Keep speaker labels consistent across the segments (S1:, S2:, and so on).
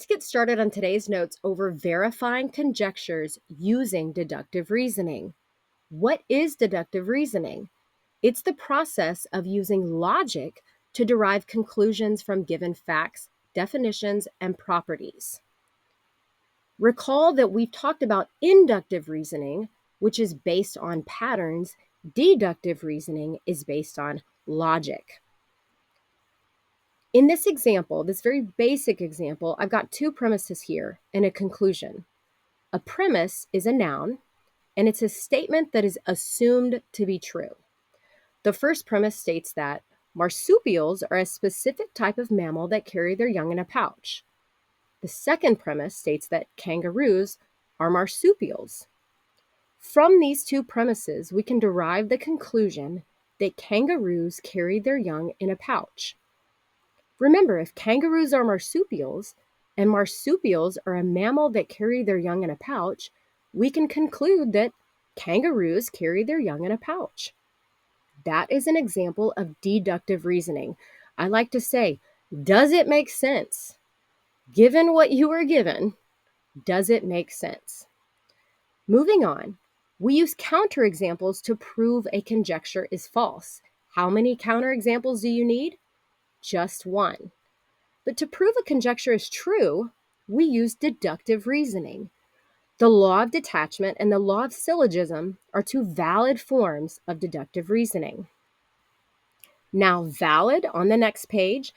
S1: Let's get started on today's notes over verifying conjectures using deductive reasoning. What is deductive reasoning? It's the process of using logic to derive conclusions from given facts, definitions, and properties. Recall that we've talked about inductive reasoning, which is based on patterns. Deductive reasoning is based on logic. In this example, this very basic example, I've got two premises here and a conclusion. A premise is a noun, and it's a statement that is assumed to be true. The first premise states that marsupials are a specific type of mammal that carry their young in a pouch. The second premise states that kangaroos are marsupials. From these two premises, we can derive the conclusion that kangaroos carry their young in a pouch. Remember, if kangaroos are marsupials, and marsupials are a mammal that carry their young in a pouch, we can conclude that kangaroos carry their young in a pouch. That is an example of deductive reasoning. I like to say, does it make sense? Given what you are given, does it make sense? Moving on, we use counterexamples to prove a conjecture is false. How many counterexamples do you need? Just one. But to prove a conjecture is true, we use deductive reasoning. The law of detachment and the law of syllogism are two valid forms of deductive reasoning. Now, valid on the next page,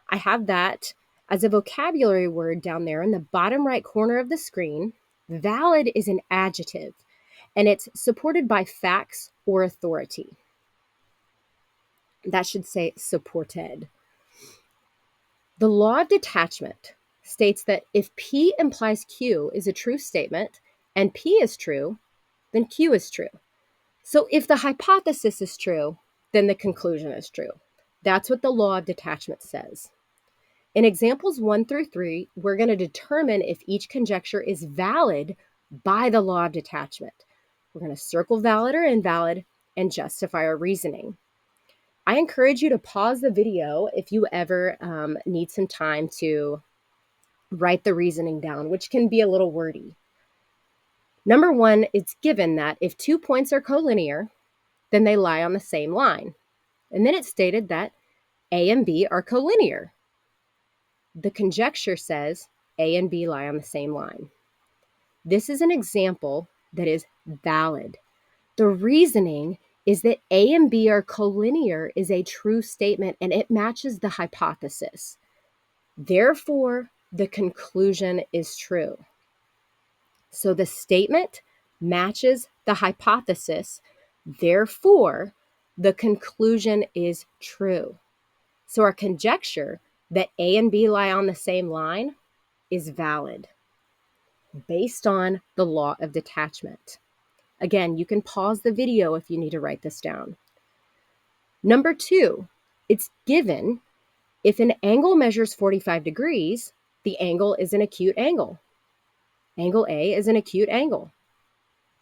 S1: I have that as a vocabulary word down there in the bottom right corner of the screen. Valid is an adjective, and it's supported by facts or authority. That should say supported. The law of detachment states that if P implies Q is a true statement and P is true, then Q is true. So if the hypothesis is true, then the conclusion is true. That's what the law of detachment says. In examples 1 through 3, we're going to determine if each conjecture is valid by the law of detachment. We're going to circle valid or invalid and justify our reasoning. I encourage you to pause the video if you ever need some time to write the reasoning down, which can be a little wordy. Number one, it's given that if 2 points are collinear, then they lie on the same line. And then it's stated that A and B are collinear. The conjecture says A and B lie on the same line. This is an example that is valid. The reasoning is that A and B are collinear is a true statement and it matches the hypothesis. Therefore, the conclusion is true. So the statement matches the hypothesis. Therefore, the conclusion is true. So our conjecture that A and B lie on the same line is valid based on the law of detachment. Again, you can pause the video if you need to write this down. Number 2, it's given if an angle measures 45 degrees, the angle is an acute angle. Angle A is an acute angle.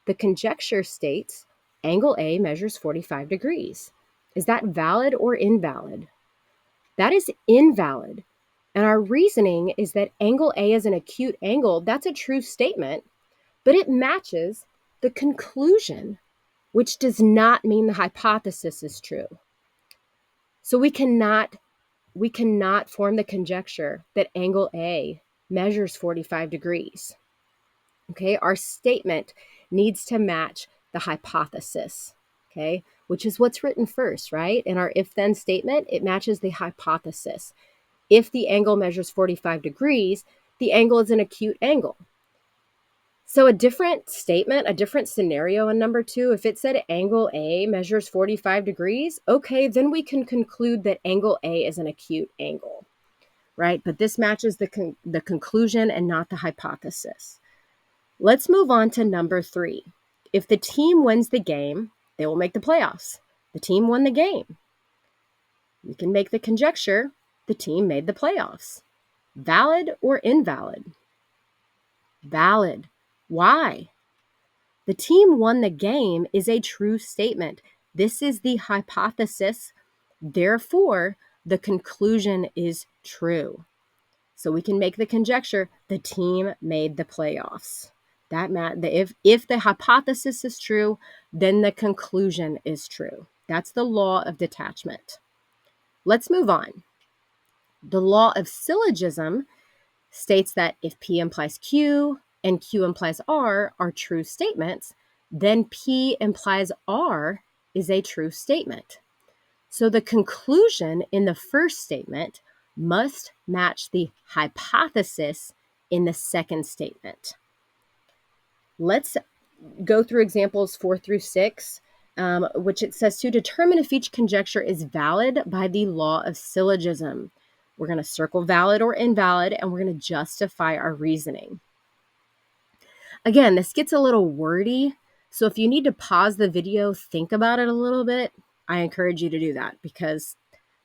S1: The conjecture states angle A measures 45 degrees. Is that valid or invalid? That is invalid. And our reasoning is that angle A is an acute angle. That's a true statement, but it matches the conclusion, which does not mean the hypothesis is true. So we cannot form the conjecture that angle A measures 45 degrees. Okay, our statement needs to match the hypothesis, okay, which is what's written first, right? In our if-then statement, it matches the hypothesis. If the angle measures 45 degrees, the angle is an acute angle. So a different statement, a different scenario in number 2, if it said angle A measures 45 degrees, okay, then we can conclude that angle A is an acute angle, right? But this matches the conclusion and not the hypothesis. Let's move on to number 3. If the team wins the game, they will make the playoffs. The team won the game. We can make the conjecture the team made the playoffs. Valid or invalid? Valid. Why? The team won the game is a true statement. This is the hypothesis. Therefore, the conclusion is true. So we can make the conjecture the team made the playoffs. If the hypothesis is true, then the conclusion is true. That's the law of detachment. Let's move on. The law of syllogism states that if P implies Q and Q implies R are true statements, then P implies R is a true statement. So the conclusion in the first statement must match the hypothesis in the second statement. Let's go through examples 4 through 6, which it says to determine if each conjecture is valid by the law of syllogism. We're going to circle valid or invalid, and we're going to justify our reasoning. Again, this gets a little wordy, so if you need to pause the video, think about it a little bit, I encourage you to do that because,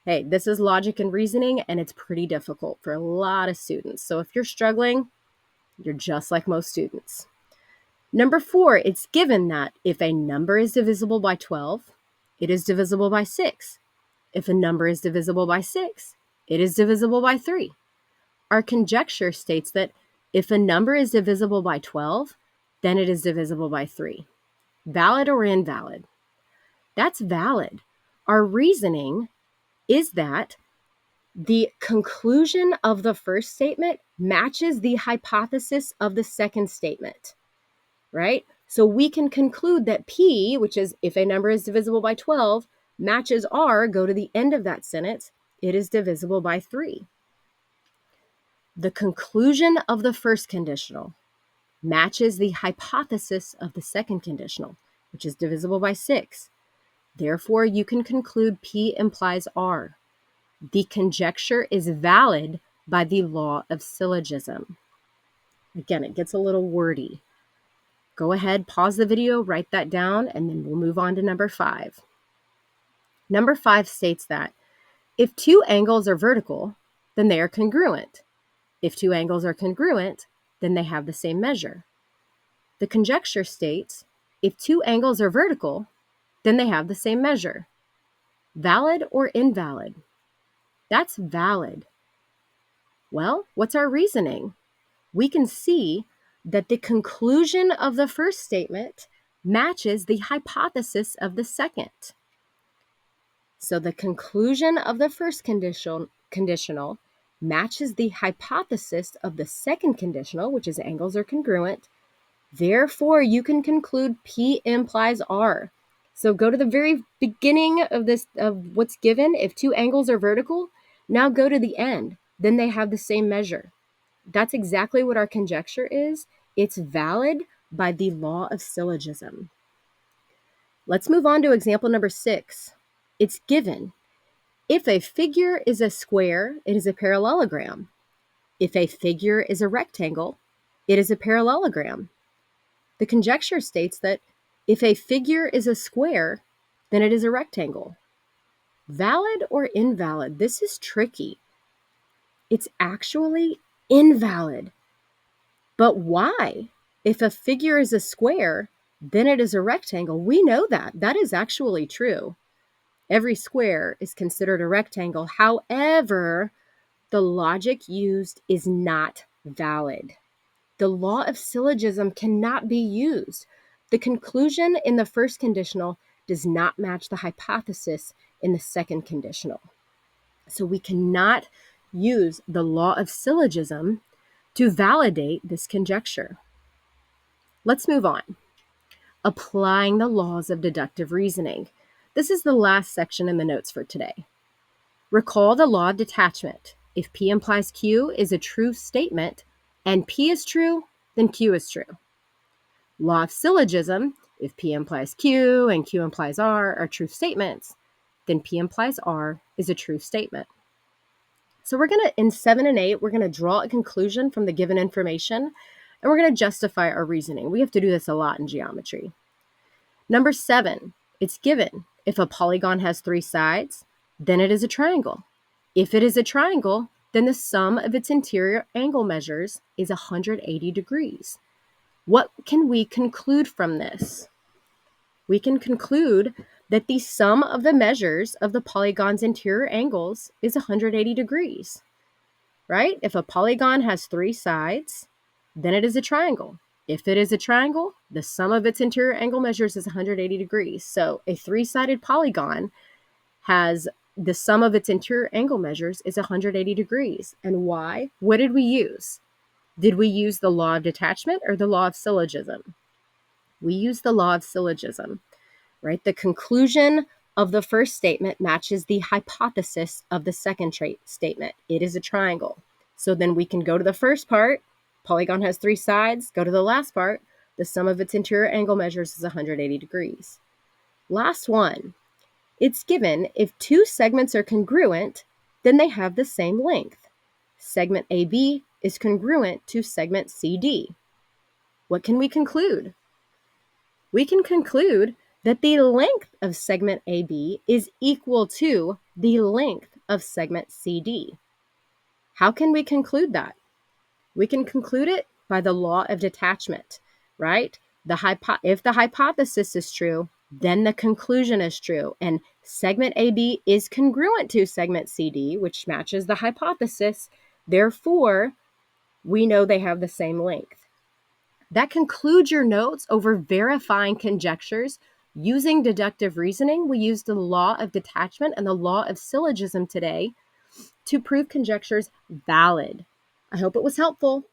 S1: hey, this is logic and reasoning, and it's pretty difficult for a lot of students. So if you're struggling, you're just like most students. Number 4, it's given that if a number is divisible by 12, it is divisible by 6. If a number is divisible by 6, it is divisible by 3. Our conjecture states that if a number is divisible by 12, then it is divisible by 3. Valid or invalid? That's valid. Our reasoning is that the conclusion of the first statement matches the hypothesis of the second statement, right? So we can conclude that P, which is if a number is divisible by 12, matches R, go to the end of that sentence, it is divisible by 3. The conclusion of the first conditional matches the hypothesis of the second conditional, which is divisible by 6. Therefore, you can conclude P implies R. The conjecture is valid by the law of syllogism. Again, it gets a little wordy. Go ahead, pause the video, write that down, and then we'll move on to number 5. Number 5 states that if two angles are vertical, then they are congruent. If two angles are congruent, then they have the same measure. The conjecture states if two angles are vertical, then they have the same measure. Valid or invalid? That's valid. Well, what's our reasoning? We can see that the conclusion of the first statement matches the hypothesis of the second. So the conclusion of the first conditional matches the hypothesis of the second conditional, which is angles are congruent. Therefore, you can conclude P implies R. So go to the very beginning of what's given. If two angles are vertical, now go to the end. Then they have the same measure. That's exactly what our conjecture is. It's valid by the law of syllogism. Let's move on to example number 6. It's given. If a figure is a square, it is a parallelogram. If a figure is a rectangle, it is a parallelogram. The conjecture states that if a figure is a square, then it is a rectangle. Valid or invalid? This is tricky. It's actually invalid. But why? If a figure is a square, then it is a rectangle. We know that. That is actually true. Every square is considered a rectangle. However, the logic used is not valid. The law of syllogism cannot be used. The conclusion in the first conditional does not match the hypothesis in the second conditional. So we cannot use the law of syllogism to validate this conjecture. Let's move on. Applying the laws of deductive reasoning. This is the last section in the notes for today. Recall the law of detachment. If P implies Q is a true statement and P is true, then Q is true. Law of syllogism. If P implies Q and Q implies R are true statements, then P implies R is a true statement. So we're going to, in 7 and 8, we're going to draw a conclusion from the given information, and we're going to justify our reasoning. We have to do this a lot in geometry. Number 7, it's given. If a polygon has 3 sides, then it is a triangle. If it is a triangle, then the sum of its interior angle measures is 180 degrees. What can we conclude from this? We can conclude that the sum of the measures of the polygon's interior angles is 180 degrees. right? If a polygon has 3 sides, then it is a triangle. If it is a triangle, the sum of its interior angle measures is 180 degrees. So a 3-sided polygon has the sum of its interior angle measures is 180 degrees. And why? What did we use? Did we use the law of detachment or the law of syllogism? We used the law of syllogism, right? The conclusion of the first statement matches the hypothesis of the second statement. It is a triangle. So then we can go to the first part. Polygon has 3 sides. Go to the last part. The sum of its interior angle measures is 180 degrees. Last one. It's given if 2 segments are congruent, then they have the same length. Segment AB is congruent to segment CD. What can we conclude? We can conclude that the length of segment AB is equal to the length of segment CD. How can we conclude that? We can conclude it by the law of detachment, right? If the hypothesis is true, then the conclusion is true. And segment AB is congruent to segment CD, which matches the hypothesis. Therefore, we know they have the same length. That concludes your notes over verifying conjectures. Using deductive reasoning, we used the law of detachment and the law of syllogism today to prove conjectures valid. I hope it was helpful.